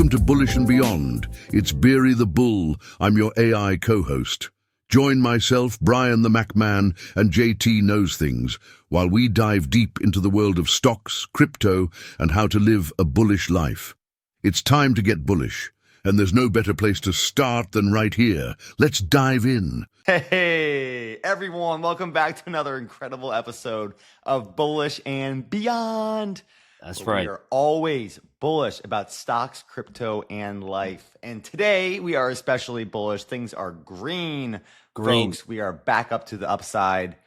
Welcome to Bullish and Beyond. It's Beery the Bull. I'm your AI co-host. Join myself, Brian the MacMan, and JT Knows Things while we dive deep into the world of stocks, crypto, and how to live a bullish life. It's time to get bullish, and there's no better place to start than right here. Let's dive in. Hey, everyone. Welcome back to another incredible episode of Bullish and Beyond. That's right. We are always bullish about stocks, crypto, and life. And today we are especially bullish. Things are green. Folks, we are back up to the upside.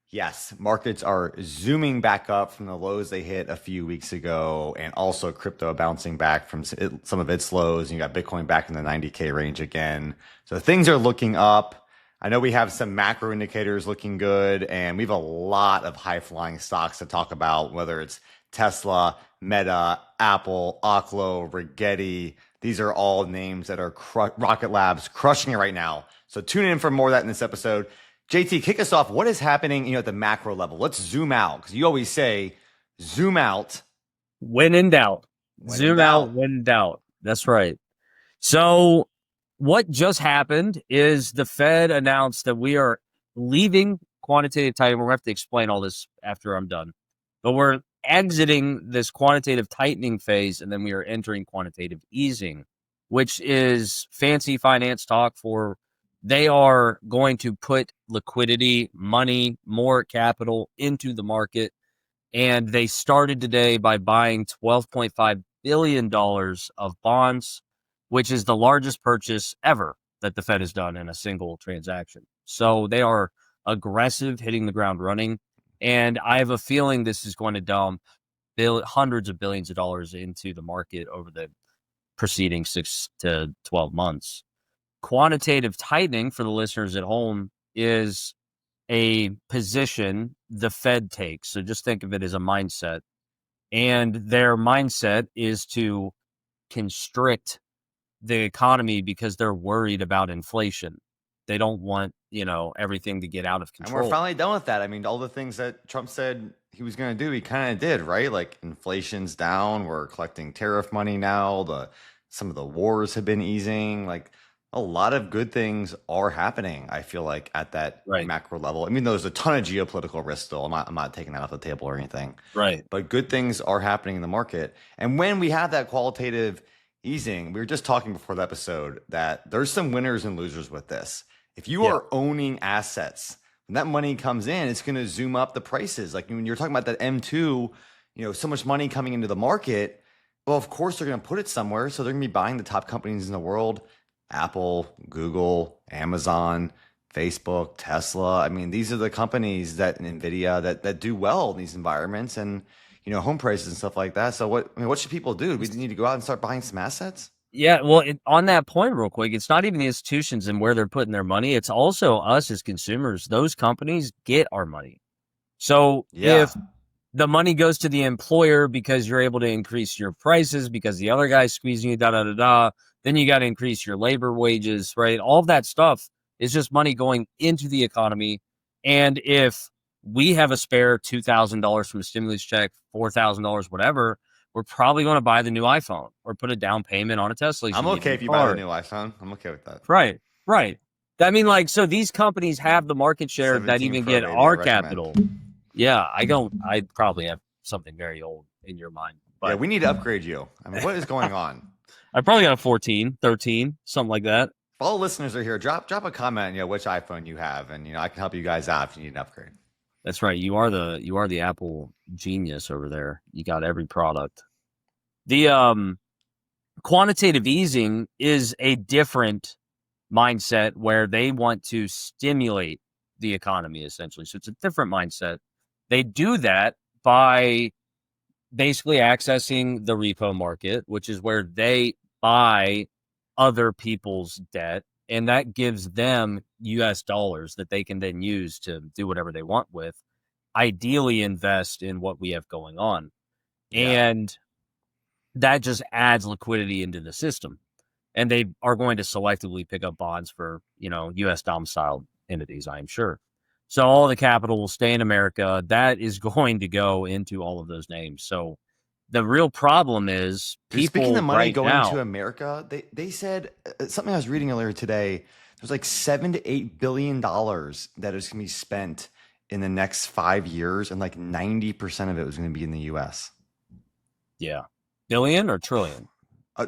Yes, markets are zooming back up from the lows they hit a few weeks ago, and also crypto bouncing back from some of its lows. And you got Bitcoin back in the 90K range again. So things are looking up. I know we have some macro indicators looking good, and we have a lot of high-flying stocks to talk about, whether it's Tesla, Meta, Apple, Oklo, Rigetti. These are all names that are Rocket Labs crushing it right now. So tune in for more of that in this episode. JT, kick us off. What is happening, at the macro level? Let's zoom out, because you always say zoom out. When in doubt. Zoom out when in doubt. That's right. So what just happened is the Fed announced that we are leaving quantitative tightening. We're going to have to explain all this after I'm done. But we're exiting this quantitative tightening phase, and then we are entering quantitative easing, which is fancy finance talk for they are going to put liquidity, money, more capital into the market. And they started today by buying $12.5 billion of bonds, which is the largest purchase ever that the Fed has done in a single transaction. So they are aggressive, hitting the ground running. And I have a feeling this is going to dump hundreds of billions of dollars into the market over the preceding 6 to 12 months. Quantitative tightening, for the listeners at home, is a position the Fed takes. So just think of it as a mindset. And their mindset is to constrict the economy because they're worried about inflation. They don't want, everything to get out of control. And we're finally done with that. I mean, all the things that Trump said he was going to do, he kind of did, right? Like inflation's down. We're collecting tariff money now. Some of the wars have been easing. Like a lot of good things are happening, I feel like, at that macro level. I mean, there's a ton of geopolitical risk still. I'm not taking that off the table or anything. Right. But good things are happening in the market. And when we have that qualitative easing, we were just talking before the episode that there's some winners and losers with this. If you are owning assets, when that money comes in, it's going to zoom up the prices. Like when you're talking about that M2, so much money coming into the market, well, of course they're going to put it somewhere. So they're going to be buying the top companies in the world: Apple, Google, Amazon, Facebook, Tesla. I mean, these are the companies that NVIDIA that do well in these environments, and home prices and stuff like that. So what should people do? Do we need to go out and start buying some assets? Yeah, well, on that point real quick, it's not even the institutions and where they're putting their money. It's also us as consumers. Those companies get our money. So if the money goes to the employer because you're able to increase your prices because the other guy's squeezing you, then you got to increase your labor wages, right? All of that stuff is just money going into the economy. And if we have a spare $2,000 from a stimulus check, $4,000, whatever, we're probably going to buy the new iPhone or put a down payment on a Tesla. I'm okay if you buy the new iPhone. I'm okay with that. Right. I mean, so these companies have the market share that even get our capital. Yeah, I probably have something very old in your mind. But yeah, we need to upgrade you. I mean, what is going on? I probably got a 14, 13, something like that. If all listeners are here, drop a comment, which iPhone you have, and I can help you guys out if you need an upgrade. That's right. You are the Apple genius over there. You got every product. The quantitative easing is a different mindset where they want to stimulate the economy, essentially. So it's a different mindset. They do that by basically accessing the repo market, which is where they buy other people's debt. And that gives them US dollars that they can then use to do whatever they want with, ideally invest in what we have going on. Yeah. And that just adds liquidity into the system. And they are going to selectively pick up bonds for, US domiciled entities, I'm sure. So all the capital will stay in America. That is going to go into all of those names. So The real problem is Speaking people of money right going now. to America, they said something I was reading earlier today. There's like $7 to $8 billion that is going to be spent in the next 5 years, and like 90% of it was going to be in the U.S. Yeah. Billion or trillion?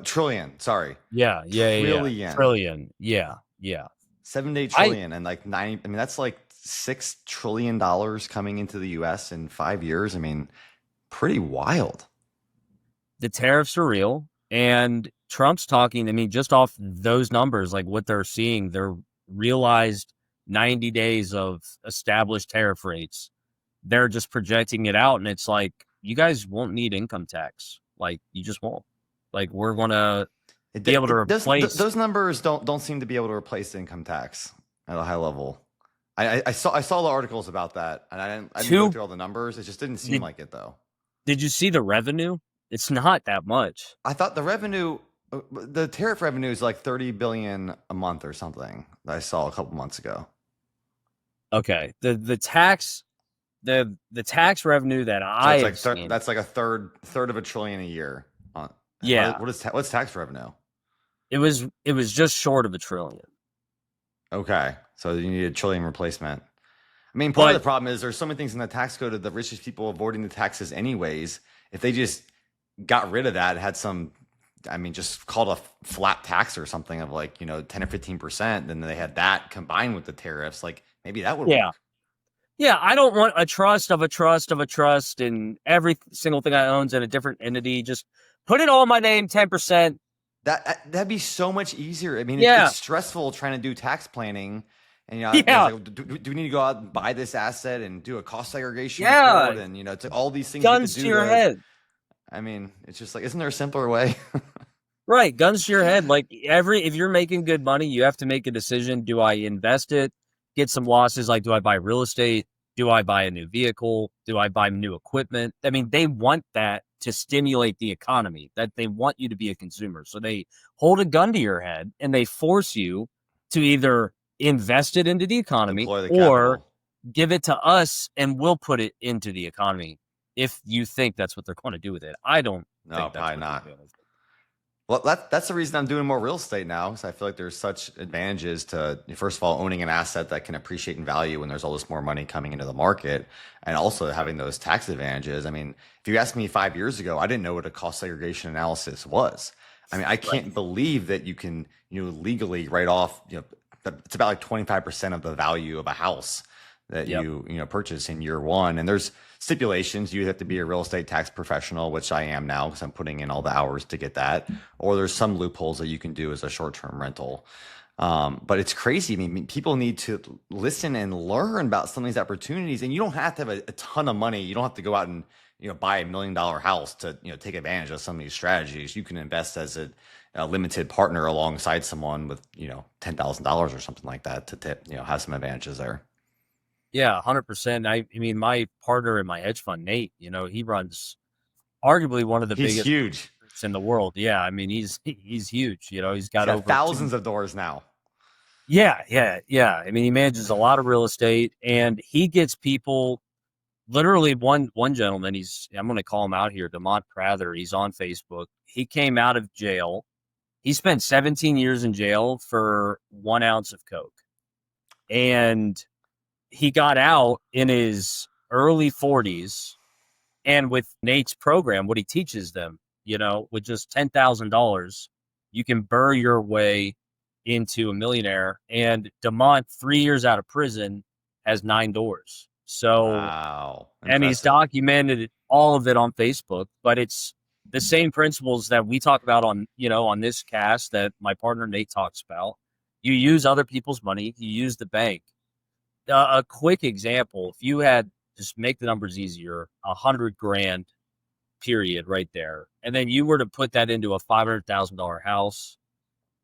Trillion, sorry. Yeah. Trillion. Yeah. 7 to 8 trillion, and like 90. I mean, that's like $6 trillion coming into the U.S. in 5 years. I mean, pretty wild. The tariffs are real, and Trump's talking. I mean, just off those numbers, like what they're seeing, they're realized 90 days of established tariff rates. They're just projecting it out, and it's like, you guys won't need income tax. Like, you just won't. Like, we're gonna be able to replace those numbers. Don't seem to be able to replace income tax at a high level. I saw the articles about that, and I didn't go through all the numbers. It just didn't seem like it, though. Did you see the revenue? It's not that much. I thought the revenue, the tariff revenue is like 30 billion a month or something that I saw a couple months ago. Okay. The tax revenue that that's like a third of a trillion a year. Yeah. What's tax revenue? It was just short of $1 trillion. Okay. So you need a trillion replacement. I mean, part of the problem is there's so many things in the tax code of the richest people avoiding the taxes anyways. If they just got rid of that, had some, I mean, just called a flat tax or something of like, 10 or 15%, then they had that combined with the tariffs. Like maybe that would work. Yeah, I don't want a trust of a trust of a trust, and every single thing I own's in a different entity. Just put it all in my name, 10%. That'd be so much easier. I mean, it's stressful trying to do tax planning. And like, do we need to go out and buy this asset and do a cost segregation report? And it's all these things. Guns to your head. I mean, it's just like, isn't there a simpler way? Right, guns to your head. Like if you're making good money, you have to make a decision. Do I invest it, get some losses? Like, do I buy real estate? Do I buy a new vehicle? Do I buy new equipment? I mean, they want that to stimulate the economy. That they want you to be a consumer. So they hold a gun to your head and they force you to either invest it into the economy or give it to us and we'll put it into the economy if you think that's what they're going to do with it. I don't think that's probably not. Well, that's the reason I'm doing more real estate now, because I feel like there's such advantages to, first of all, owning an asset that can appreciate in value when there's all this more money coming into the market, and also having those tax advantages. I mean, if you asked me 5 years ago, I didn't know what a cost segregation analysis was. I mean, I can't believe that you can, legally write off, it's about like 25% of the value of a house that you purchase in year one. And there's stipulations. You have to be a real estate tax professional, which I am now because I'm putting in all the hours to get that. Or there's some loopholes that you can do as a short-term rental. But it's crazy. I mean, people need to listen and learn about some of these opportunities. And you don't have to have a ton of money. You don't have to go out and buy $1 million house to take advantage of some of these strategies. You can invest as a limited partner alongside someone with $10,000 or something like that to have some advantages there. Yeah, 100%. I mean, my partner in my hedge fund, Nate, he runs arguably one of the biggest huge in the world. Yeah, I mean, he's huge. He's got over thousands of doors now. Yeah. I mean, he manages a lot of real estate, and he gets people. Literally, one gentleman, I'm going to call him out here, Demont Prather. He's on Facebook. He came out of jail. He spent 17 years in jail for 1 ounce of coke, and he got out in his early 40s. And with Nate's program, what he teaches them, with just $10,000, you can burr your way into a millionaire. And Demont, 3 years out of prison, has 9 doors. So, wow. And he's documented all of it on Facebook, but it's the same principles that we talk about on this cast that my partner Nate talks about. You use other people's money, you use the bank. A quick example, if you had, just make the numbers easier, $100,000 period right there, and then you were to put that into a $500,000 house,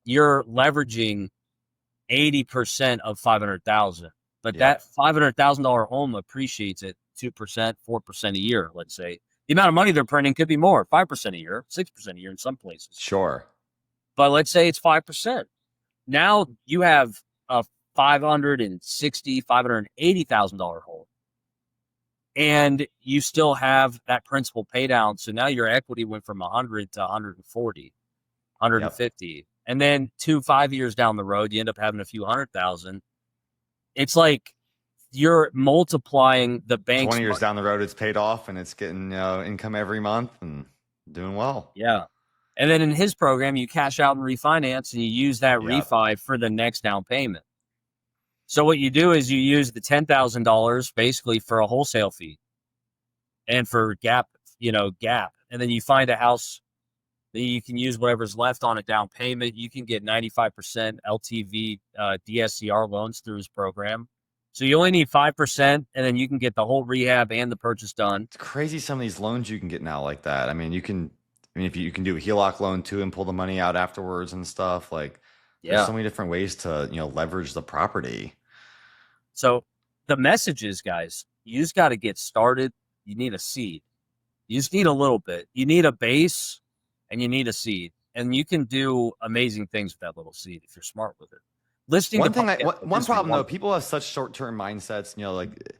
you're leveraging 80% of 500,000. But that $500,000 home appreciates at 2%, 4% a year. Let's say the amount of money they're printing could be more, 5% a year, 6% a year in some places. Sure, but let's say it's 5%. Now you have a $580,000 home. and you still have that principal pay down. So now your equity went from 100 to 140, 150. And then 5 years down the road, you end up having a few 100,000. It's like you're multiplying the bank's 20 years money. down the road, it's paid off and it's getting income every month and doing well. Yeah. And then in his program, you cash out and refinance, and you use that refi for the next down payment. So what you do is you use the $10,000 basically for a wholesale fee and for gap, and then you find a house that you can use whatever's left on a down payment. You can get 95% LTV DSCR loans through his program. So you only need 5%, and then you can get the whole rehab and the purchase done. It's crazy some of these loans you can get now like that. I mean, if you can do a HELOC loan too and pull the money out afterwards and stuff, like there's so many different ways to, leverage the property. So the message is, guys, you just got to get started. You need a seed. You just need a little bit. You need a base and you need a seed. And you can do amazing things with that little seed if you're smart with it. One problem though, people have such short-term mindsets, like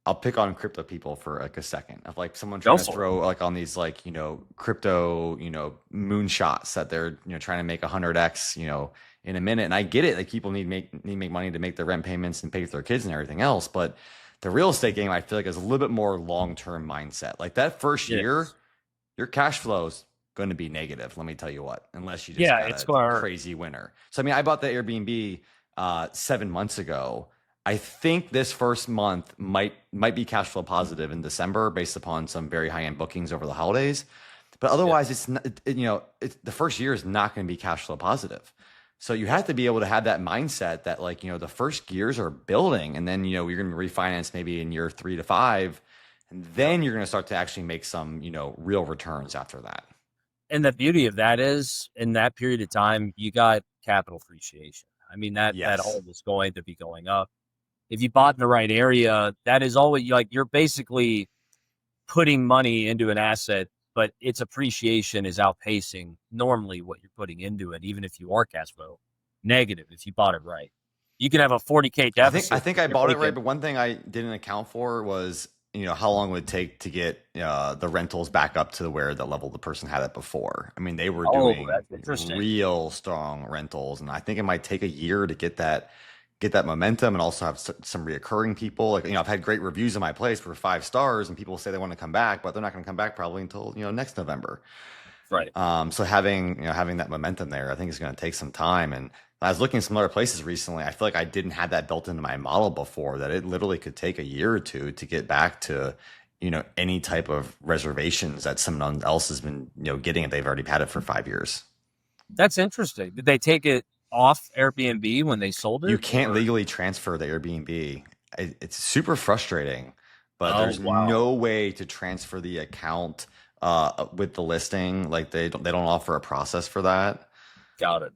I'll pick on crypto people for like a second of like someone trying to throw like on these like, crypto, moonshots that they're, trying to make 100x, in a minute. And I get it. Like people need to make money to make their rent payments and pay for their kids and everything else. But the real estate game, I feel like is a little bit more long-term mindset. Like that first year, your cash flow is going to be negative. Let me tell you what, unless you just got a crazy winter. So, I mean, I bought the Airbnb 7 months ago. I think this first month might be cash flow positive in December based upon some very high-end bookings over the holidays. But otherwise, it's not, the first year is not going to be cash flow positive. So you have to be able to have that mindset that like, the first gears are building, and then, you're going to refinance maybe in year 3 to 5. And then you're going to start to actually make some, real returns after that. And the beauty of that is in that period of time, you got capital appreciation. I mean, that home is going to be going up. If you bought in the right area, that is always like you're basically putting money into an asset, but its appreciation is outpacing normally what you're putting into it, even if you are cash flow negative, if you bought it right. You can have a 40K deficit. I think I bought it right, but one thing I didn't account for was, how long it would take to get the rentals back up to where the level the person had it before. I mean, they were doing real strong rentals, and I think it might take a year to get that momentum and also have some reoccurring people. Like, I've had great reviews of my place for 5 stars, and people say they want to come back, but they're not going to come back probably until, next November. Right. So having that momentum there, I think is going to take some time. And I was looking at some other places recently. I feel like I didn't have that built into my model before, that it literally could take a year or two to get back to, any type of reservations that someone else has been, getting if they've already had it for 5 years. That's interesting. Did they take it off Airbnb when they sold it? You can't legally transfer the Airbnb. It's super frustrating, but there's no way to transfer the account with the listing. Like they don't offer a process for that. Got it.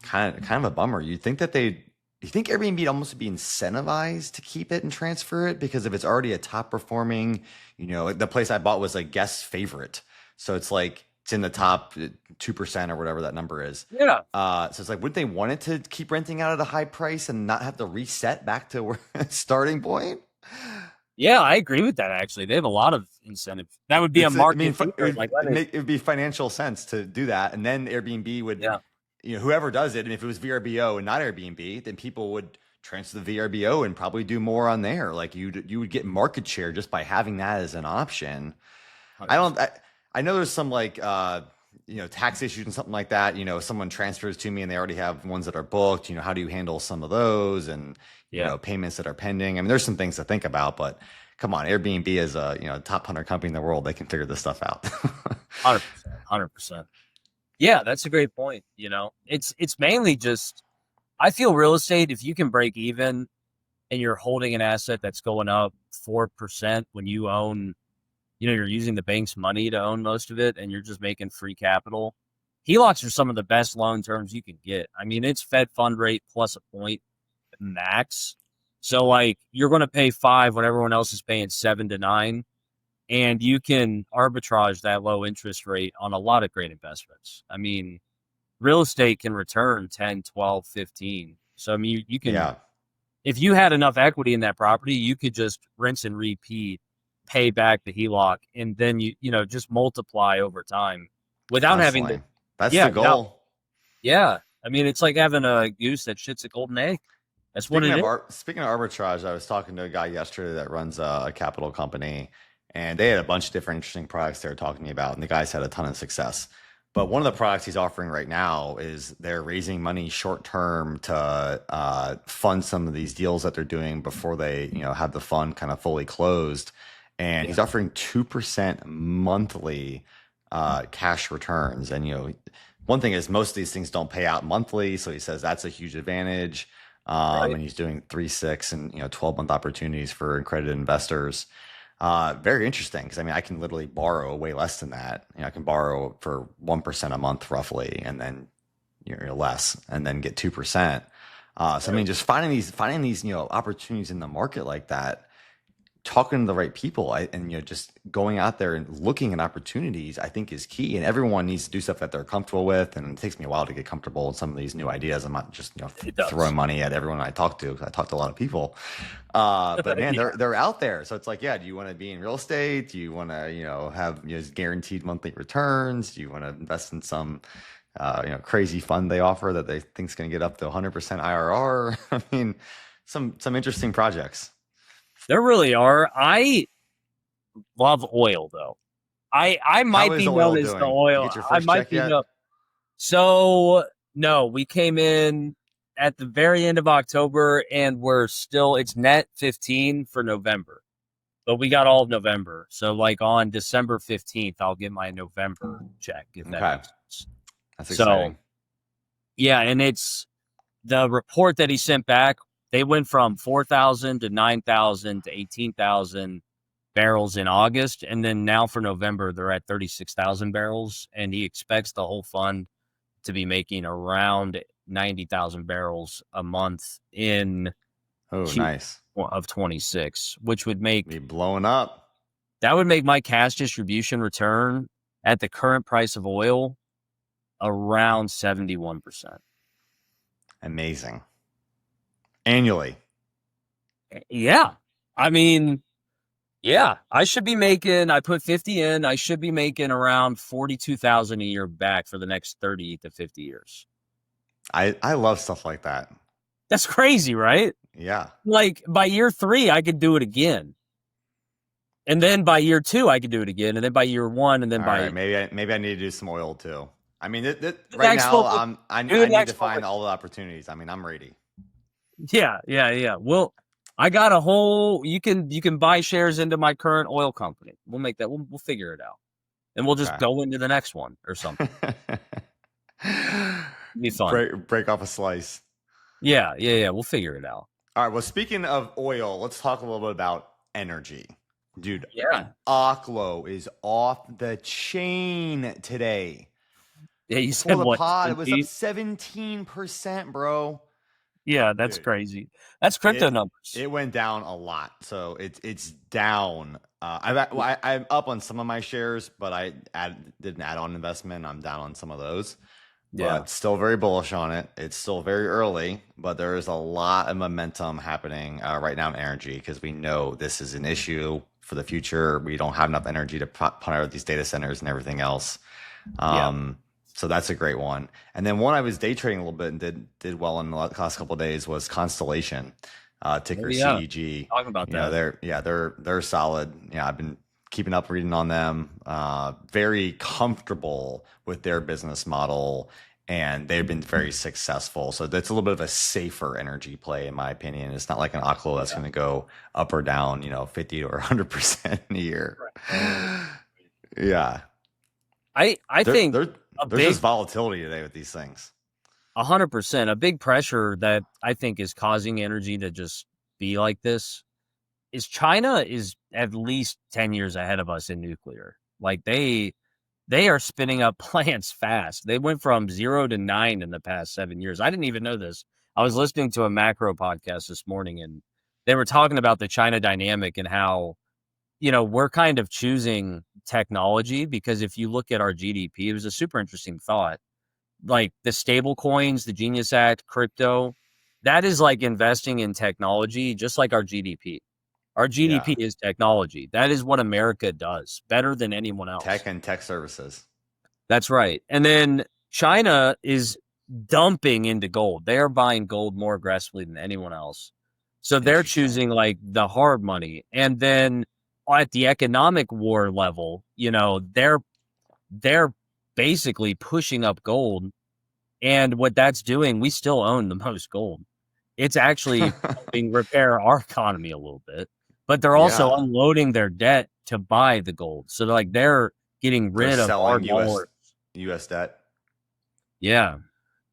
Kind of a bummer. You think Airbnb would almost be incentivized to keep it and transfer it, because if it's already a top performing, the place I bought was a guest favorite. So it's like, it's in the top 2% or whatever that number is. Yeah. So it's like, would they want it to keep renting out at a high price and not have to reset back to starting point? Yeah, I agree with that. Actually, they have a lot of incentive. That would be a market. It would be financial sense to do that, and then Airbnb would, whoever does it, and if it was VRBO and not Airbnb, then people would transfer the VRBO and probably do more on there. Like you would get market share just by having that as an option. 100%. I know there's some like, tax issues and something like that. Someone transfers to me and they already have ones that are booked. How do you handle some of those, and, payments that are pending? I mean, there's some things to think about, but come on, Airbnb is a, top 100 company in the world. They can figure this stuff out. 100%. Yeah, that's a great point. It's mainly just, I feel real estate, if you can break even and you're holding an asset that's going up 4% when you own, you're using the bank's money to own most of it, and you're just making free capital. HELOCs are some of the best loan terms you can get. I mean, it's Fed fund rate plus a point max. So like you're going to pay 5 when everyone else is paying 7 to 9, and you can arbitrage that low interest rate on a lot of great investments. I mean, real estate can return 10, 12, 15. So I mean, you can, if you had enough equity in that property, you could just rinse and repeat pay back the HELOC, and then you just multiply over time without having to. That's the goal. I mean, it's like having a goose that shits a golden egg. That's what it is. Speaking of arbitrage, I was talking to a guy yesterday that runs a capital company, and they had a bunch of different interesting products they were talking to me about, and the guys had a ton of success. But one of the products he's offering right now is they're raising money short term to fund some of these deals that they're doing before they, have the fund kind of fully closed. And he's offering 2% monthly cash returns. And one thing is most of these things don't pay out monthly, so he says that's a huge advantage. And he's doing 3, 6, and 12-month opportunities for accredited investors. Very interesting because I can literally borrow way less than that. I can borrow for 1% a month roughly, and then less, and then get 2%. So just finding these opportunities in the market like that, talking to the right people, and just going out there and looking at opportunities, I think is key. And everyone needs to do stuff that they're comfortable with. And it takes me a while to get comfortable with some of these new ideas. I'm not just throwing money at everyone I talk to. I talk to a lot of people, but man, they're out there. So it's like, do you want to be in real estate? Do you want to have guaranteed monthly returns? Do you want to invest in some crazy fund they offer that they think is going to get up to 100% IRR? Some interesting projects. There really are. I love oil, though. I might be known as the oil. I might be known. So no, we came in at the very end of October, and it's net 15 for November, but we got all of November. So like on December 15th, I'll get my November check. If that makes sense. That's exciting. So, and it's the report that he sent back. They went from 4,000 to 9,000 to 18,000 barrels in August. And then now for November, they're at 36,000 barrels. And he expects the whole fund to be making around 90,000 barrels a month in nice of 26, which would make be blowing up. That would make my cash distribution return at the current price of oil around 71%. Amazing. Annually. Yeah. I should be making, I put 50 in, I should be making around 42,000 a year back for the next 30 to 50 years. I love stuff like that. That's crazy, right? Yeah. Like by year 3, I could do it again. And then by year 2, I could do it again. And then by year 1, and then maybe I need to do some oil too. right now, I need to find all the opportunities. I'm ready. Yeah. Well, I got a whole. You can buy shares into my current oil company. We'll make that. We'll figure it out, and we'll just go into the next one or something. Be fun. Break off a slice. Yeah. We'll figure it out. All right. Well, speaking of oil, let's talk a little bit about energy, dude. Yeah. Oklo is off the chain today. Yeah, you said what? It was up 17%, bro. Yeah, that's crazy. That's crypto numbers. It went down a lot, so it's down. I'm up on some of my shares, but I did an add-on investment. I'm down on some of those. Yeah, but still very bullish on it. It's still very early, but there is a lot of momentum happening right now in energy because we know this is an issue for the future. We don't have enough energy to power these data centers and everything else. So that's a great one. And then one I was day trading a little bit and did well in the last couple of days was Constellation, ticker CEG. Talking about that. They're solid. Yeah, I've been keeping up reading on them. Very comfortable with their business model, and they've been very successful. So that's a little bit of a safer energy play, in my opinion. It's not like an Oklo that's going to go up or down, 50 or 100% in a year. Right. Yeah. I think there's just volatility today with these things. 100%. A big pressure that I think is causing energy to just be like this is China is at least 10 years ahead of us in nuclear. Like they are spinning up plants fast. They went from 0 to 9 in the past 7 years. I didn't even know this. I was listening to a macro podcast this morning, and they were talking about the China dynamic and how, we're kind of choosing technology because if you look at our GDP, it was a super interesting thought. Like the stable coins, the Genius Act, crypto, that is like investing in technology, just like our GDP. Our GDP is technology. That is what America does better than anyone else. Tech and tech services. That's right. And then China is dumping into gold. They are buying gold more aggressively than anyone else. So they're choosing like the hard money. And then at the economic war level, you know, they're basically pushing up gold. And what that's doing, we still own the most gold. It's actually helping repair our economy a little bit. But they're also unloading their debt to buy the gold. So they're getting rid of hard US debt. Yeah.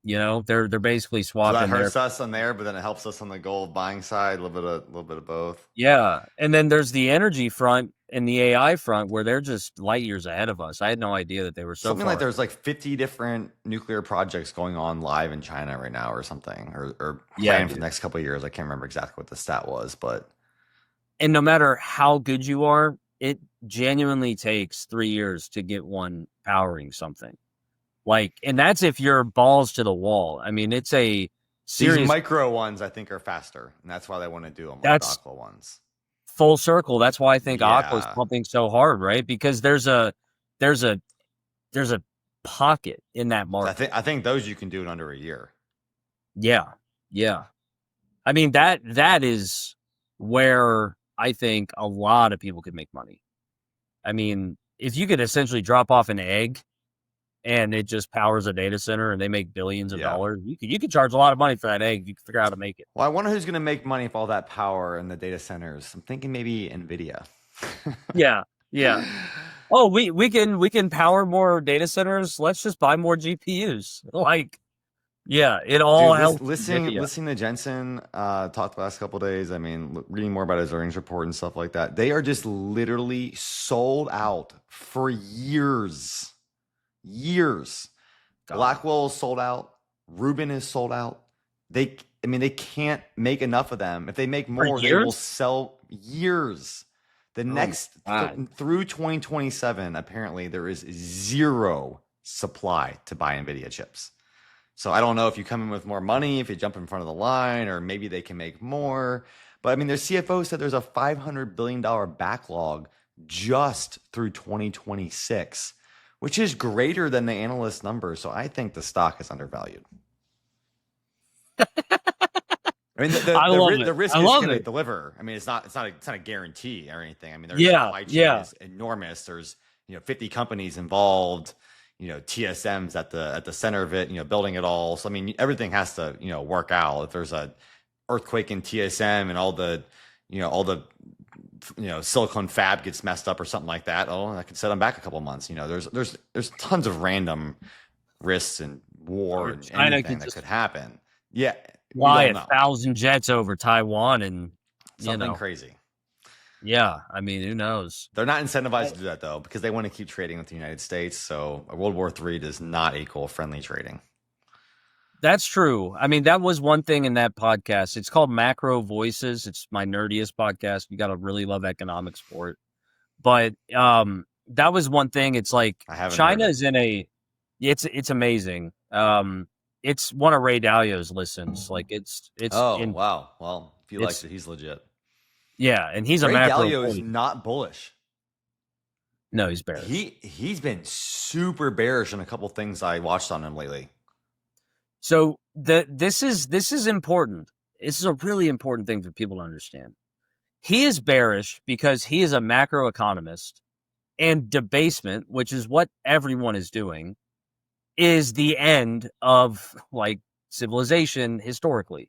You know, they're basically swapping. So that hurts us on there, but then it helps us on the gold buying side, a little bit of both. Yeah. And then there's the energy front and the AI front where they're just light years ahead of us. I had no idea that they were so something far. Like there's like 50 different nuclear projects going on live in China right now or something, or planned for the next couple of years. I can't remember exactly what the stat was, but. And no matter how good you are, it genuinely takes 3 years to get one powering something. Like, and that's if you're balls to the wall. I mean, it's a serious. These micro ones, I think, are faster, and that's why they want to do them. Like the Aqua ones. Full circle. That's why I think Aqua's pumping so hard, right? Because there's a pocket in that market. I think those you can do in under a year. Yeah, yeah. I mean that is where I think a lot of people could make money. I mean, if you could essentially drop off an egg and it just powers a data center and they make billions of dollars, you could charge a lot of money for that egg. You can figure out how to make it. Well, I wonder who's going to make money with all that power in the data centers. I'm thinking maybe NVIDIA. Yeah. Oh, we can power more data centers. Let's just buy more GPUs. Like, yeah, it all helps. Listening to Jensen talk the last couple of days. I mean, reading more about his earnings report and stuff like that. They are just literally sold out for years. God. Blackwell is sold out. Rubin is sold out. They can't make enough of them. If they make more, they will sell years. The next through 2027, apparently there is zero supply to buy NVIDIA chips. So I don't know if you come in with more money, if you jump in front of the line, or maybe they can make more. But I mean, their CFO said there's a $500 billion backlog just through 2026, which is greater than the analyst number. So I think the stock is undervalued. I mean, the risk is going to deliver. I mean, it's not a guarantee or anything. I mean, their supply chain is enormous. There's 50 companies involved. TSM's at the center of it, building it all. So, I mean, everything has to, work out. If there's a earthquake in TSM and all the silicon fab gets messed up or something like that, that could set them back a couple of months. There's tons of random risks and war and anything that could happen. Yeah. Fly 1,000 jets over Taiwan and something crazy. Yeah, I mean, who knows? They're not incentivized to do that, though, because they want to keep trading with the United States. So World War III does not equal friendly trading. That's true. I mean, that was one thing in that podcast. It's called Macro Voices. It's my nerdiest podcast. You got to really love economics for it. But that was one thing. It's like China is in a – it's amazing. It's one of Ray Dalio's listens. Like it's wow. Well, if you liked it, he's legit. Yeah, and he's Ray a macro. Dalio is not bullish. No, he's bearish. He's been super bearish on a couple things I watched on him lately. So this is important. This is a really important thing for people to understand. He is bearish because he is a macroeconomist, and debasement, which is what everyone is doing, is the end of like civilization historically.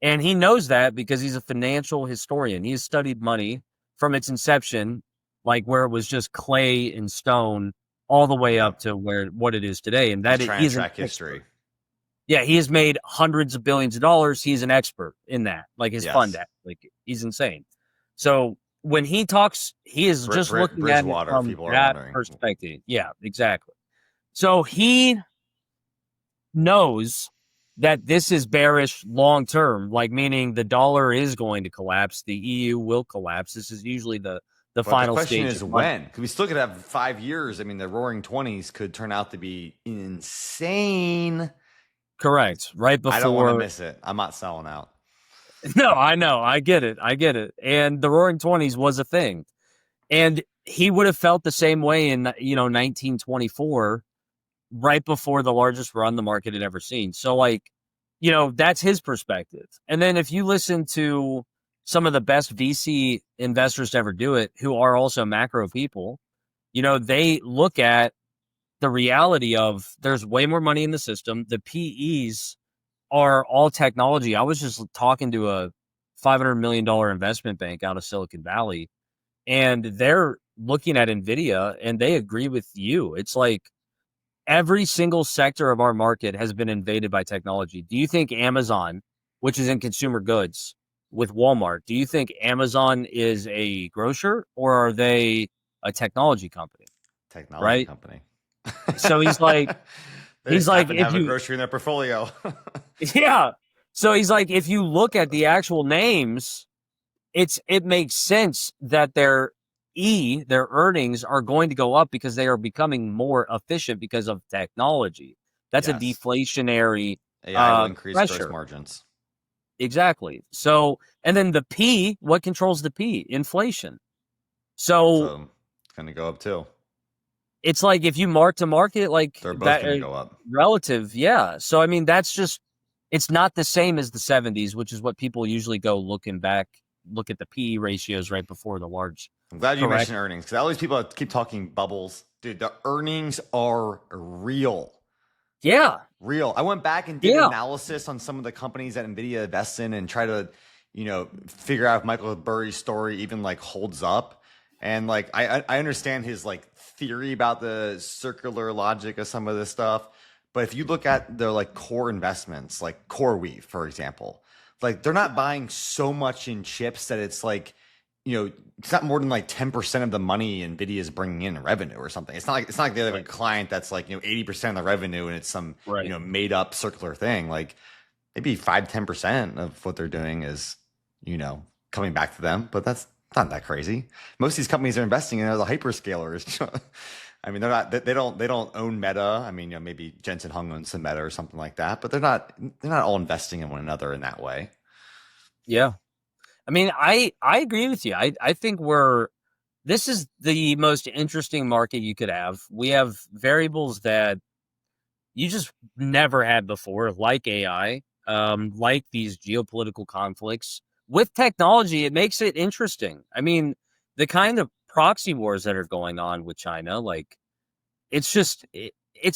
And he knows that because he's a financial historian. He has studied money from its inception, like where it was just clay and stone, all the way up to what it is today. And that is track history. Yeah, he has made hundreds of billions of dollars. He's an expert in that, like his fund act. Like he's insane. So when he talks, he is just looking at it from that perspective. Yeah, exactly. So he knows that this is bearish long term, like meaning the dollar is going to collapse, the EU will collapse. This is usually the final stage. The question is when? Because we still could have 5 years. I mean, the roaring 20s could turn out to be insane. Correct. Right before. I don't want to miss it. I'm not selling out. No, I know. I get it. I get it. And the Roaring Twenties was a thing. And he would have felt the same way in 1924, right before the largest run the market had ever seen. So like, that's his perspective. And then if you listen to some of the best VC investors to ever do it, who are also macro people, they look at the reality of there's way more money in the system. The PEs are all technology. I was just talking to a $500 million investment bank out of Silicon Valley, and they're looking at NVIDIA and they agree with you. It's like every single sector of our market has been invaded by technology. Do you think Amazon, which is in consumer goods with Walmart, do you think Amazon is a grocer or are they a technology company? Technology Right? company. So he's like, They just happen to have a grocery in their portfolio. yeah. So he's like, if you look at the actual names, it makes sense that their earnings are going to go up because they are becoming more efficient because of technology. That's a deflationary AI will increase pressure. gross margins. Exactly. So, and then the P, what controls the P? Inflation. So it's going to go up too. It's like if you mark to market, like they're both going to go up. Relative, yeah. So I mean, that's just, it's not the same as the 70s, which is what people usually go looking back, look at the PE ratios right before the large. I'm glad you mentioned earnings, because all these people keep talking bubbles. Dude, the earnings are real. Yeah. Real. I went back and did analysis on some of the companies that NVIDIA invests in and try to, figure out if Michael Burry's story even like holds up. And like, I understand his like theory about the circular logic of some of this stuff. But if you look at their like core investments, like CoreWeave, for example, like they're not buying so much in chips that it's like, it's not more than like 10% of the money NVIDIA is bringing in revenue or something. It's not like they have a client that's like, 80% of the revenue and it's some, made up circular thing. Like maybe 5-10% of what they're doing is, coming back to them, but that's not that crazy. Most of these companies are investing in the hyperscalers. I mean, they don't own Meta. I mean, maybe Jensen Huang owns some Meta or something like that, but they're not all investing in one another in that way. Yeah. I mean, I agree with you. I think this is the most interesting market you could have. We have variables that you just never had before, like AI, like these geopolitical conflicts. With technology, it makes it interesting. I mean, the kind of proxy wars that are going on with China, like, it's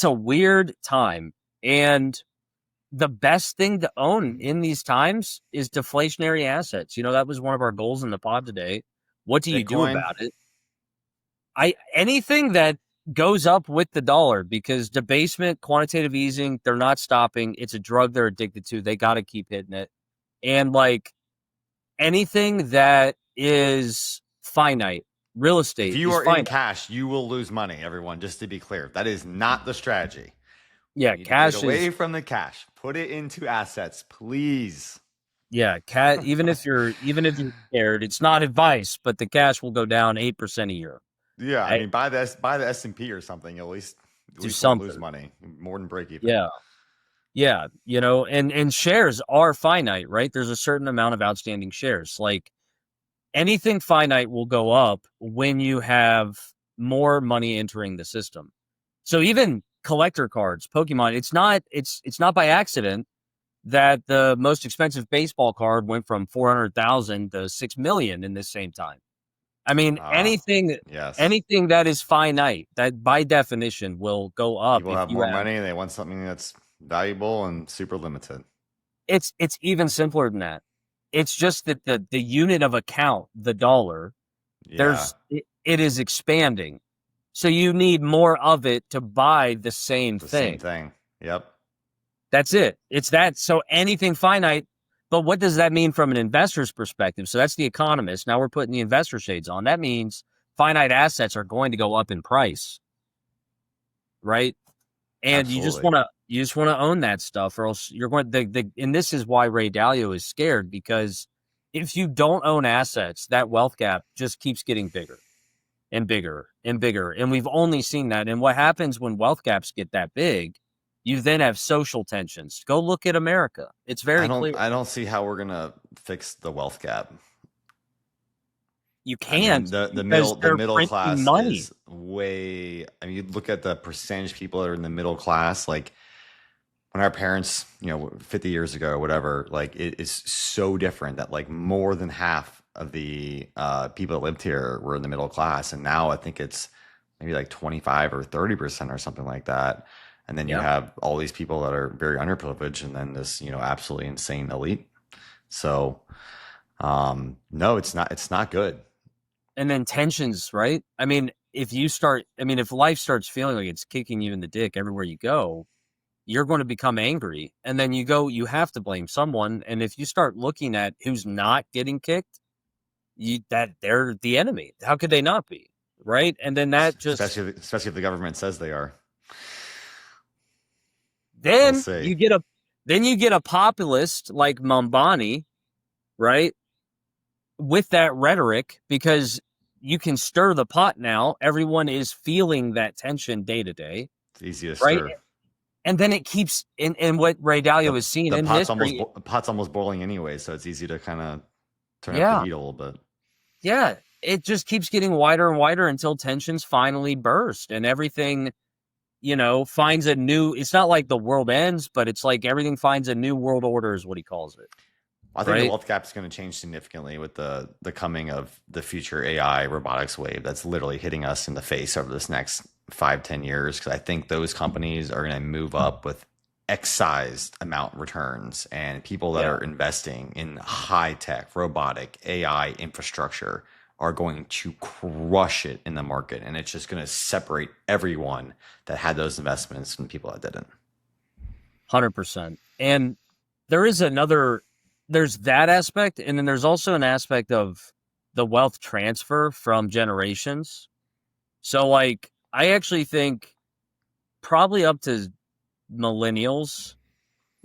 a weird time. And the best thing to own in these times is deflationary assets. That was one of our goals in the pod today. What do you do about it? Anything that goes up with the dollar, because debasement, quantitative easing, they're not stopping. It's a drug they're addicted to. They got to keep hitting it. And like anything that is finite, real estate. If you are in cash, you will lose money, everyone, just to be clear. That is not the strategy. Yeah, cash get away from the cash. Put it into assets, please. Yeah, even if you're scared, it's not advice, but the cash will go down 8% a year. Yeah, I mean, buy the S&P or something. You'll at least lose money, more than break even. Yeah, and shares are finite, right? There's a certain amount of outstanding shares. Like anything finite will go up when you have more money entering the system. So even collector cards, Pokemon, it's not by accident that the most expensive baseball card went from 400,000 to 6 million in this same time. I mean, anything that is finite, that by definition will go up. People have more money and they want something that's valuable and super limited. It's even simpler than that. It's just that the unit of account, the dollar, it is expanding. So you need more of it to buy the same thing. Same thing. Yep. That's it. It's that. So anything finite. But what does that mean from an investor's perspective? So that's the economist. Now we're putting the investor shades on. That means finite assets are going to go up in price, right? And Absolutely. you just want to own that stuff, or else you're going. And this is why Ray Dalio is scared, because if you don't own assets, that wealth gap just keeps getting bigger and bigger and bigger. And we've only seen that. And what happens when wealth gaps get that big? You then have social tensions. Go look at America. It's very clear. I don't see how we're gonna fix the wealth gap. You can't. The middle class is way. I mean, you look at the percentage of people that are in the middle class. Like when our parents, 50 years ago or whatever, like it is so different that like more than half of the people that lived here were in the middle class, and now I think it's maybe like 25 or 30% or something like that. And then you have all these people that are very underprivileged, and then this absolutely insane elite. So no, it's not good. And then tensions, right? I mean, if life starts feeling like it's kicking you in the dick everywhere you go, you're going to become angry. And then you have to blame someone. And if you start looking at who's not getting kicked, that they're the enemy. How could they not be? Right? And then that just... Especially if the government says they are. Then you get a populist like Mambani, right? With that rhetoric, because you can stir the pot now. Everyone is feeling that tension day to day. It's easy to stir. And then it keeps in what Ray Dalio has seen in history. The pot's almost boiling anyway, so it's easy to kind of turn up the heat a little bit. Yeah, it just keeps getting wider and wider until tensions finally burst and everything, finds a new... It's not like the world ends, but it's like everything finds a new world order is what he calls it. I think the wealth gap is going to change significantly with the coming of the future AI robotics wave that's literally hitting us in the face over this next 5-10 years. Because I think those companies are going to move up with excised amount returns, and people that are investing in high tech, robotic, AI infrastructure are going to crush it in the market. And it's just going to separate everyone that had those investments from the people that didn't. 100%. And there's that aspect, and then there's also an aspect of the wealth transfer from generations. So, like, I actually think probably up to millennials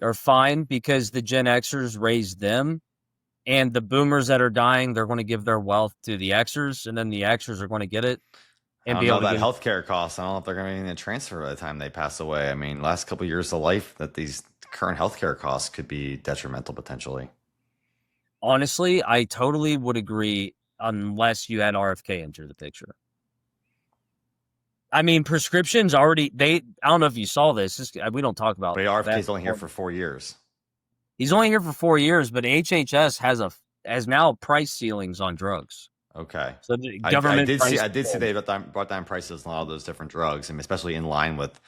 are fine because the Gen Xers raised them, and the boomers that are dying, they're going to give their wealth to the Xers, and then the Xers are going to get it. And be able to that healthcare costs. I don't know if they're going to be in the transfer by the time they pass away. I mean, last couple of years of life, that these current healthcare costs could be detrimental potentially. Honestly, I totally would agree unless you had RFK enter the picture. I mean, prescriptions already, I don't know if you saw this. We don't talk about it. But RFK's only here for 4 years. He's only here for 4 years, but HHS has now price ceilings on drugs. Okay. So the government I did see they brought down prices on all those different drugs, and especially in line with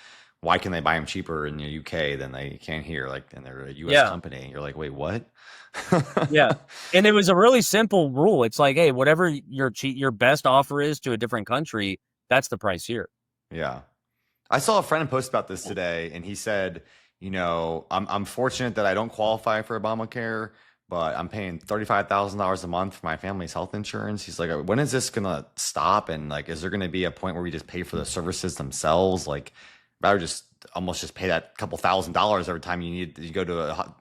why can they buy them cheaper in the UK than they can here? Like, and they're a US company. You're like, wait, what? Yeah. And it was a really simple rule. It's like, hey, whatever your best offer is to a different country, that's the price here. Yeah. I saw a friend post about this today, and he said, I'm fortunate that I don't qualify for Obamacare, but I'm paying $35,000 a month for my family's health insurance. He's like, when is this going to stop? And like, is there going to be a point where we just pay for the services themselves? Like, rather just pay that couple $1,000s every time you go to a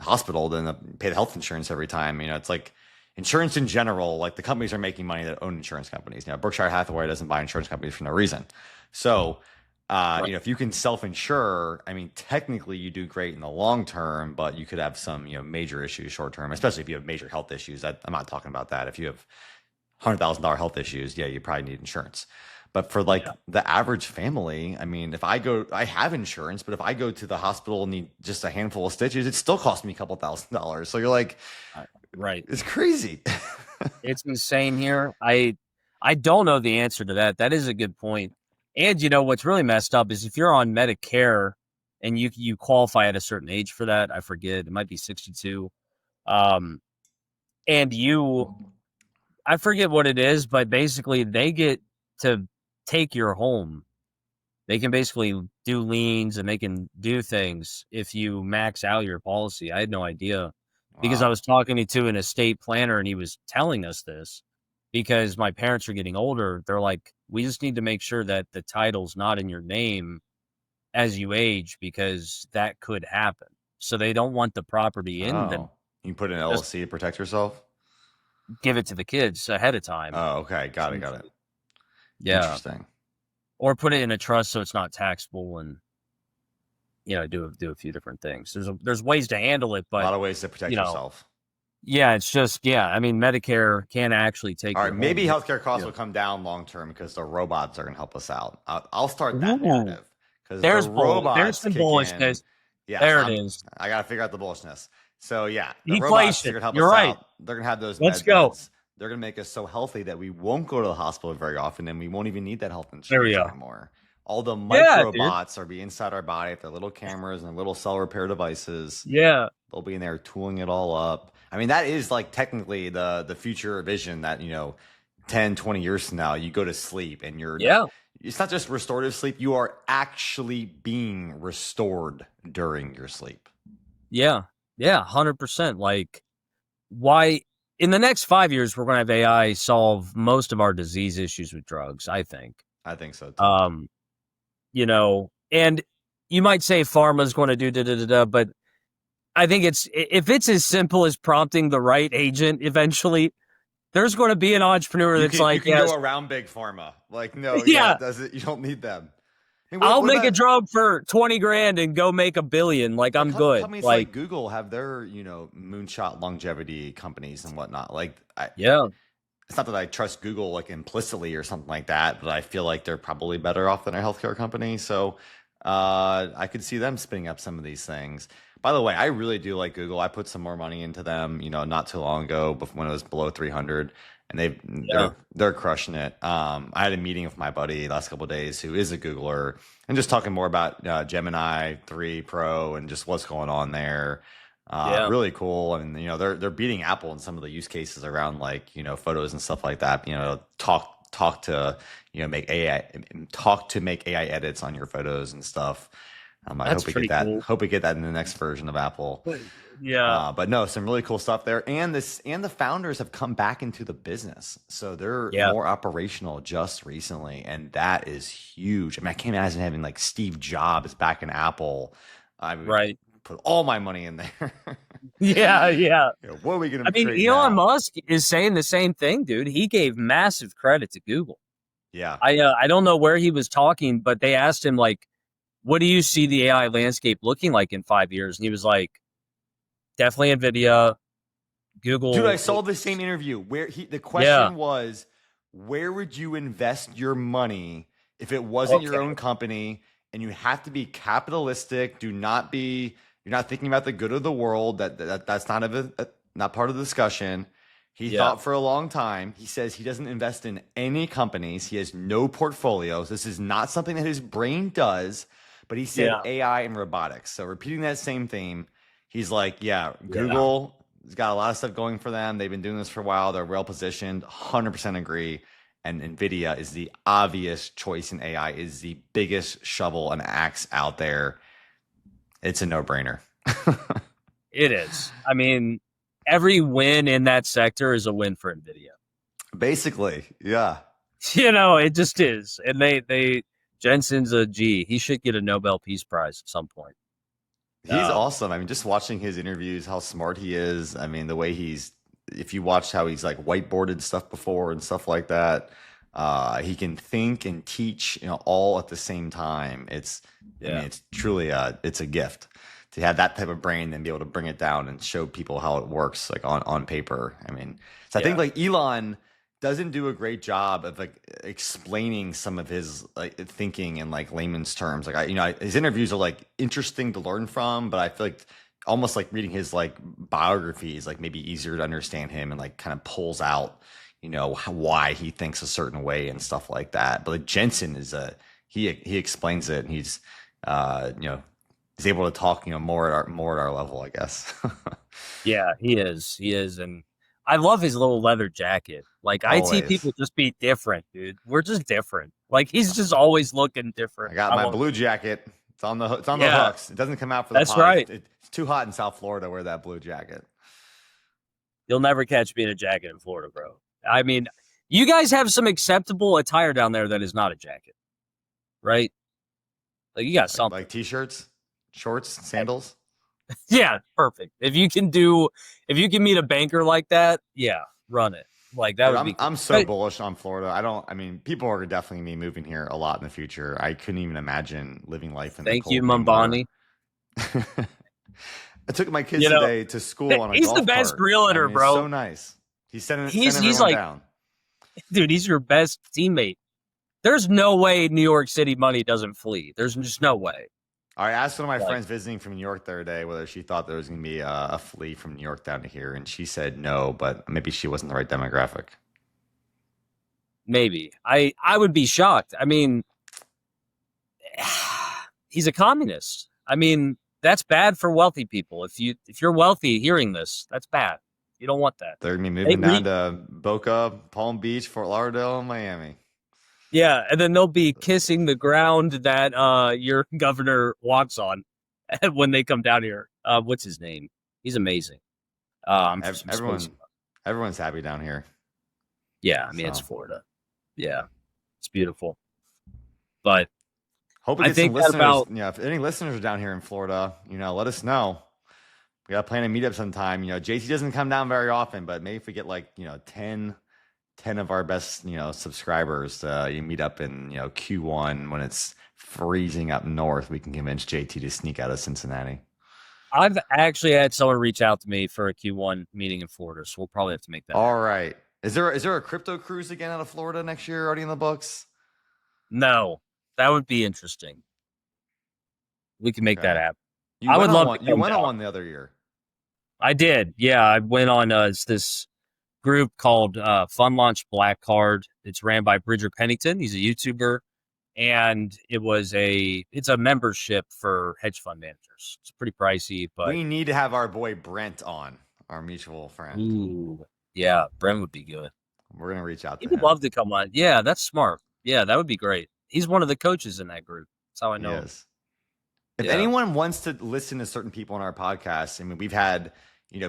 hospital than pay the health insurance every time. It's like insurance in general, like the companies are making money that own insurance companies. Berkshire Hathaway doesn't buy insurance companies for no reason. So, if you can self-insure, I mean, technically you do great in the long term, but you could have some, major issues short term, especially if you have major health issues. I'm not talking about that. If you have $100,000 health issues, you probably need insurance. But for the average family, I mean, I have insurance, but if I go to the hospital and need just a handful of stitches, it still costs me a couple $1,000s. So you're like, right. It's crazy. It's insane here. I don't know the answer to that. That is a good point. And what's really messed up is if you're on Medicare and you qualify at a certain age for that, I forget, it might be 62. And I forget what it is, but basically they get to take your home. They can basically do liens and they can do things if you max out your policy. I had no idea because I was talking to an estate planner and he was telling us this because my parents are getting older. They're like, we just need to make sure that the title's not in your name as you age because that could happen. So they don't want the property in them. You can put an LLC to protect yourself? Give it to the kids ahead of time. Oh, okay. Got it. Yeah. Interesting. Or put it in a trust so it's not taxable. And do a few different things. There's ways to handle it, but a lot of ways to protect yourself. Yeah, it's just I mean, Medicare can't actually take. All right, maybe healthcare costs will come down long term because the robots are going to help us out. I'll start that narrative because the robots there's some kick bullishness. in. Yes, there it is. I got to figure out the bullishness. So yeah, the Deflation. robots are going to help us out. They're going to have those. Let's go. Beds. They're going to make us so healthy that we won't go to the hospital very often, and we won't even need that health insurance anymore. All the microbots are be inside our body with their little cameras and little cell repair devices. Yeah, they'll be in there tooling it all up. I mean, that is like technically the future vision that 10, 20 years from now, you go to sleep and you're it's not just restorative sleep. You are actually being restored during your sleep. Yeah. 100%. Like, why in the next 5 years, we're going to have AI solve most of our disease issues with drugs. I think so too. And you might say pharma is going to do but I think if it's as simple as prompting the right agent, eventually there's going to be an entrepreneur you can go around big pharma. Like, no, you don't need them. I mean, I'll make a drug for 20 grand and go make $1 billion. Like, I'm good. Companies like Google have their, moonshot longevity companies and whatnot. Like, it's not that I trust Google like implicitly or something like that, but I feel like they're probably better off than a healthcare company. So I could see them spinning up some of these things. By the way, I really do like Google. I put some more money into them, not too long ago, when it was below 300, and they're crushing it. I had a meeting with my buddy last couple of days who is a Googler, and just talking more about Gemini 3 Pro and just what's going on there. Really cool. And they're beating Apple in some of the use cases around like photos and stuff like that. Talk to make AI edits on your photos and stuff. I hope we get that. Cool. Hope we get that in the next version of Apple. Yeah, but no, some really cool stuff there. And the founders have come back into the business, so they're more operational just recently, and that is huge. I mean, I can't imagine having like Steve Jobs back in Apple. I mean, put all my money in there. Yeah. What are we going to? I mean, Elon Musk is saying the same thing, dude. He gave massive credit to Google. Yeah, I don't know where he was talking, but they asked him like, what do you see the AI landscape looking like in 5 years? And he was like, definitely NVIDIA, Google. Dude, I saw the same interview where the question was, where would you invest your money if it wasn't your own company? And you have to be capitalistic. You're not thinking about the good of the world. That's not part of the discussion. He thought for a long time. He says he doesn't invest in any companies. He has no portfolios. This is not something that his brain does. But he said AI and robotics. So repeating that same theme, he's like, Google has got a lot of stuff going for them. They've been doing this for a while. They're well positioned. 100% agree. And NVIDIA is the obvious choice in AI, is the biggest shovel and axe out there. It's a no-brainer. It is. I mean, every win in that sector is a win for NVIDIA. Basically, yeah. It just is. And Jensen's a G. He should get a Nobel Peace Prize at some point. He's awesome. I mean, just watching his interviews, how smart he is. I mean, the way if you watch how he's like whiteboarded stuff before and stuff like that, he can think and teach, all at the same time. I mean, it's truly it's a gift to have that type of brain and be able to bring it down and show people how it works, like on paper. I mean, so I think like Elon doesn't do a great job of like explaining some of his like thinking in like layman's terms. Like his interviews are like interesting to learn from, but I feel like almost like reading his like biography is like maybe easier to understand him and like kind of pulls out, why he thinks a certain way and stuff like that. But like Jensen is he explains it, and he's he's able to talk more at our level, I guess. Yeah, he is, and I love his little leather jacket. Like, always. IT people just be different, dude. We're just different. Like, he's just always looking different. I got my blue jacket. It's on the hooks. It doesn't come out for the That's right. It's too hot in South Florida to wear that blue jacket. You'll never catch me in a jacket in Florida, bro. I mean, you guys have some acceptable attire down there that is not a jacket, right? Like, you got something. Like t-shirts, shorts, sandals? Yeah, perfect. If you can meet a banker like that, run it. Like that would be cool. I'm so bullish on Florida. People are definitely me moving here a lot in the future. I couldn't even imagine living life in the cold Thank you, Mumbani. I took my kids today to school on a he's golf the best cart. realtor, It's bro. so nice. He's sending He's everyone like, down. dude, he's your best teammate. There's no way New York City money doesn't flee. There's just no way. I asked one of my friends visiting from New York the other day whether she thought there was going to be a flee from New York down to here, and she said no, but maybe she wasn't the right demographic. Maybe. I would be shocked. I mean, he's a communist. I mean, that's bad for wealthy people. If you're wealthy hearing this, that's bad. You don't want that. They're going to be moving down to Boca, Palm Beach, Fort Lauderdale, and Miami. Yeah, and then they'll be kissing the ground that your governor walks on when they come down here. What's his name? He's amazing. Everyone's happy down here. Yeah, I mean, it's Florida. Yeah, it's beautiful. But hope we get some listeners. If any listeners are down here in Florida, let us know. We got to plan a meetup sometime. JT doesn't come down very often, but maybe if we get 10 of our best, subscribers, you meet up in, Q1 when it's freezing up north, we can convince JT to sneak out of Cincinnati. I've actually had someone reach out to me for a Q1 meeting in Florida, so we'll probably have to make that. All right. Is there a crypto cruise again out of Florida next year already in the books? No, that would be interesting. We can make that happen. I would love to. You went on one the other year. I did. Yeah, I went on this group called Fun Launch Black Card. It's ran by Bridger Pennington. He's a YouTuber, and it's a membership for hedge fund managers. It's pretty pricey, but we need to have our boy Brent on, our mutual friend. Ooh, yeah, Brent would be good. We're gonna reach out to him. He would love to come on. Yeah, that's smart. Yeah, that would be great. He's one of the coaches in that group. That's how I know him. If anyone wants to listen to certain people on our podcast, I mean, we've had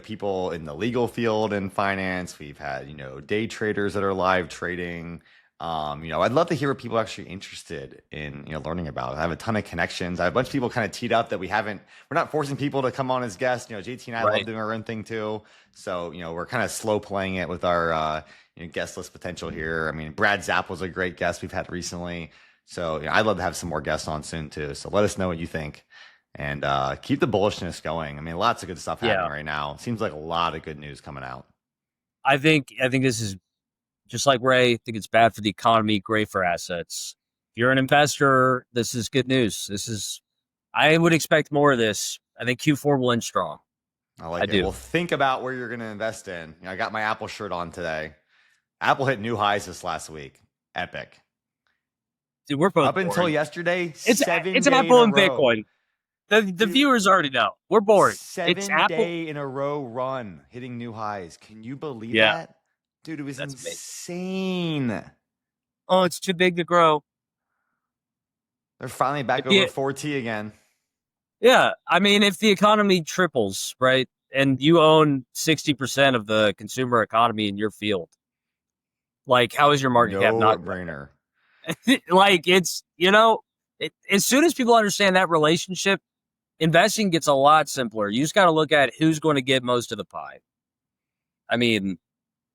people in the legal field and finance. We've had, day traders that are live trading. I'd love to hear what people are actually interested in, learning about. I have a ton of connections. I have a bunch of people kind of teed up that we're not forcing people to come on as guests. JT and I love doing our own thing too. So, we're kind of slow playing it with our, guest list potential here. I mean, Brad Zapp was a great guest we've had recently. So I'd love to have some more guests on soon too. So let us know what you think. And keep the bullishness going. I mean, lots of good stuff happening right now. Seems like a lot of good news coming out. I think this is just like Ray. I think it's bad for the economy, great for assets. If you're an investor, this is good news. I would expect more of this. I think Q4 will end strong. I like it. Well, think about where you're going to invest in. I got my Apple shirt on today. Apple hit new highs this last week. Epic. Dude, we're both up until yesterday. It's an Apple and Bitcoin. The viewers already know. We're bored. It's 7 day in a row run hitting new highs. Can you believe that? Dude, it was insane. Oh, it's too big to grow. They're finally back over 4T again. Yeah. I mean, if the economy triples, right, and you own 60% of the consumer economy in your field, how is your market cap not brainer? It's, as soon as people understand that relationship, investing gets a lot simpler. You just got to look at who's going to get most of the pie. I mean,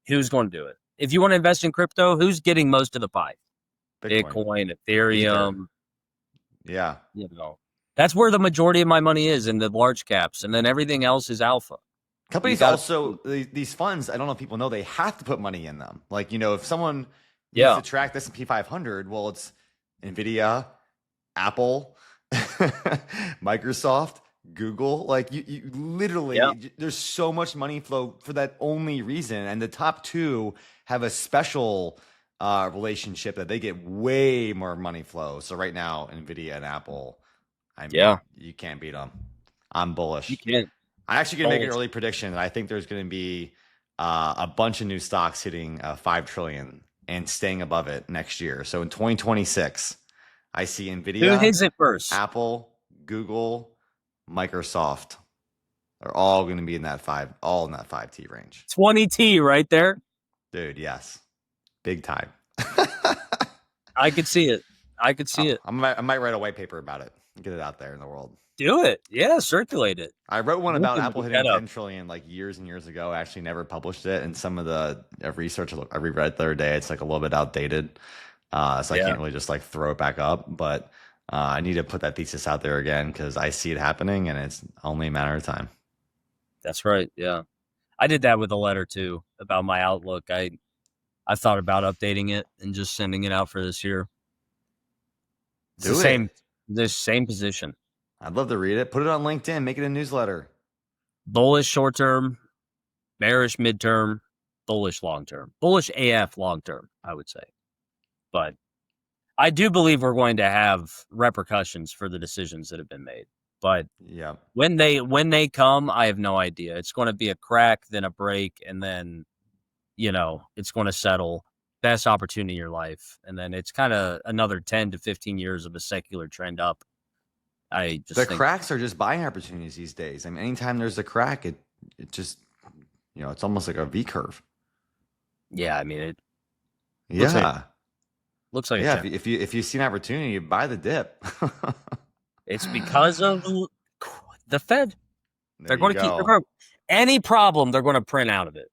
who's going to do it? If you want to invest in crypto, who's getting most of the pie? Bitcoin, Ethereum. Yeah. That's where the majority of my money is, in the large caps. And then everything else is alpha. Companies also, these funds, I don't know if people know, they have to put money in them. If someone needs to track the S&P 500, well, it's NVIDIA, Apple, Microsoft, Google. You literally, there's so much money flow for that only reason. And the top two have a special relationship that they get way more money flow. So right now, NVIDIA and Apple, you can't beat them. I'm bullish. You can't. I'm actually going to make an early prediction that I think there's going to be a bunch of new stocks hitting 5 trillion and staying above it next year. So in 2026, I see NVIDIA, who hits it first? Apple, Google, Microsoft are all going to be in that 5T range. 20T right there. Dude, yes. Big time. I could see it. I might write a white paper about it and get it out there in the world. Do it. Yeah, circulate it. I wrote one about Apple hitting 10 trillion years and years ago. I actually never published it. And some of the research I reread the other day, it's a little bit outdated. So I can't really just throw it back up. But I need to put that thesis out there again because I see it happening and it's only a matter of time. That's right. Yeah. I did that with a letter too about my outlook. I thought about updating it and just sending it out for this year. It's the same position. I'd love to read it. Put it on LinkedIn. Make it a newsletter. Bullish short term, bearish midterm, bullish long term. Bullish AF long term, I would say. But I do believe we're going to have repercussions for the decisions that have been made. But yeah, when they come, I have no idea. It's going to be a crack, then a break, and then, it's going to settle. Best opportunity in your life. And then it's kind of another 10 to 15 years of a secular trend up. The cracks are just buying opportunities these days. I mean, anytime there's a crack, it just, it's almost like a V curve. Yeah, I mean it. Looks like if you see an opportunity, you buy the dip. It's because of the Fed. They're going to keep any problem. They're going to print out of it.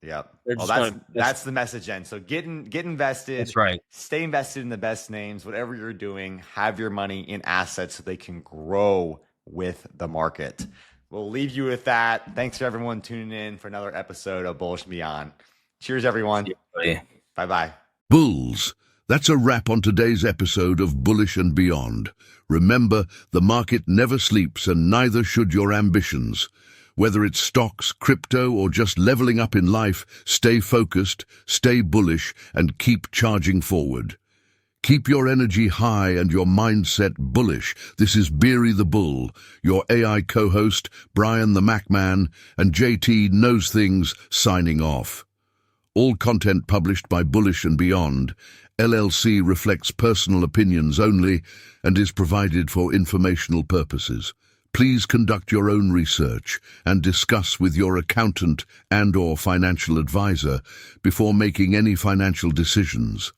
Yep. Well, that's the message then. So get invested. That's right. Stay invested in the best names. Whatever you're doing, have your money in assets so they can grow with the market. We'll leave you with that. Thanks for everyone tuning in for another episode of Bullish and Beyond. Cheers, everyone. Bye-bye. Bulls. That's a wrap on today's episode of Bullish and Beyond. Remember, the market never sleeps and neither should your ambitions. Whether it's stocks, crypto, or just leveling up in life, stay focused, stay bullish, and keep charging forward. Keep your energy high and your mindset bullish. This is Beery the Bull, your AI co-host, Brian the Macman, and JT Knows Things signing off. All content published by Bullish and Beyond, LLC reflects personal opinions only and is provided for informational purposes. Please conduct your own research and discuss with your accountant and/or financial advisor before making any financial decisions.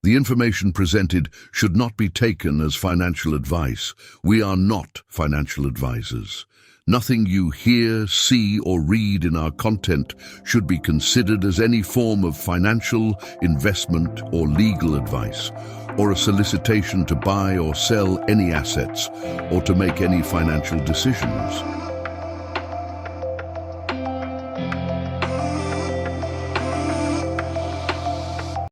The information presented should not be taken as financial advice. We are not financial advisors. Nothing you hear, see, or read in our content should be considered as any form of financial, investment, or legal advice, or a solicitation to buy or sell any assets, or to make any financial decisions.